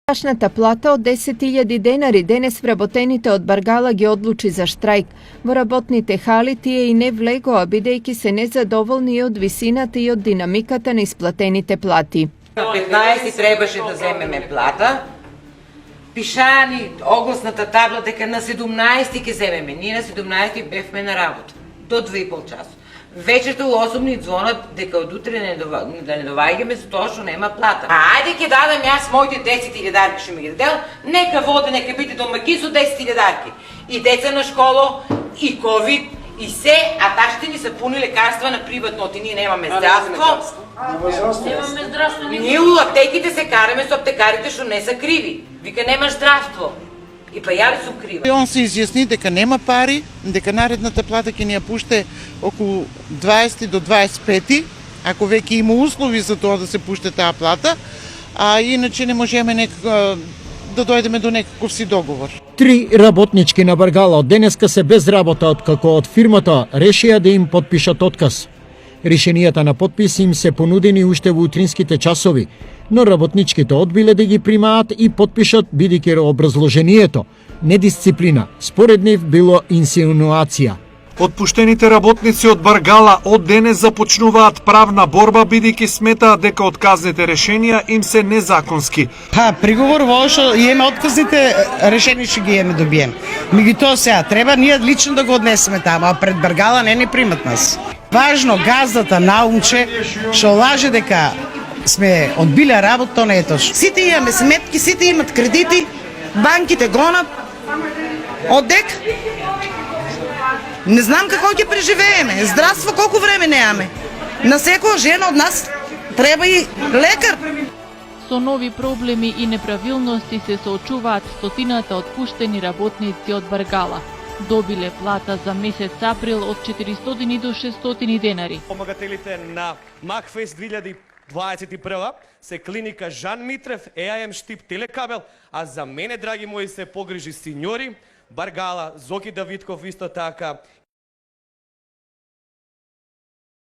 Страшната плата од 10.000 денари денес вработените од Баргала ги одлучи за штрајк. Во работните хали тие и не влегоа, бидејќи се незадоволни и од висината и од динамиката на исплатените плати. На 15 требаше да земеме плата. Пишаа ни огласната табла дека на 17 ќе земеме. Ние на 17 бевме на работа. До 2,5 часа. Вечерта у 8 ни звонат дека од утре да не доваѓаме за тоа што нема плата. Ајде ќе дадам јас моите 10.000 дарки што ми ги дадел, нека воде, нека биде домаќин со 10.000 дарки. И деца на школо, и ковид, и се, а ташите ни се пуни лекарства на приватно, и ние немаме здравство. Немаме здравство. Ние у аптеките се караме со аптекарите што не се криви. Вика немаш здравство. И па ја ли сум крива? Он се изјасни дека нема пари, дека наредната плата ќе ни ја пуште околу 20 до 25, ако веќе има услови за тоа да се пуште таа плата, а иначе не можеме да дојдеме до некаков си договор. 3 работнички на Баргала од денеска се без работа, откако од фирмата решија да им подпишат отказ. Решенијата на подпис им се понудени уште во утринските часови, но работничките одбиле да ги примаат и подпишат, бидејќи образложението недисциплина, според нив било инсинуација. Отпуштените работници од Баргала од денес започнуваат правна борба, бидејќи сметаат дека отказните решенија им се незаконски. Приговор во што имаме отказните решенија што ги имаме добием. Меѓутоа сега треба ние лично да го однесеме таму, а пред Баргала не ни примат нас. Важно газдата наумче што лаже дека сме одбиле работа, тоа не е точно. Сите имаме сметки, сите имат кредити, банките гонат. Одек? Не знам како ќе преживееме. Здравство колку време немаме. На секоја жена од нас треба и лекар. Со нови проблеми и неправилности се соочуваат стотината отпуштени работници од Баргала. Добиле плата за месец април од 400 до 600 денари. Помагателите на Макфест 2021 се клиника Жан Митрев, ЕАМ Штип Телекабел, а за мене, драги мои, се погрижи синьори Баргала, Зоки Давидков исто така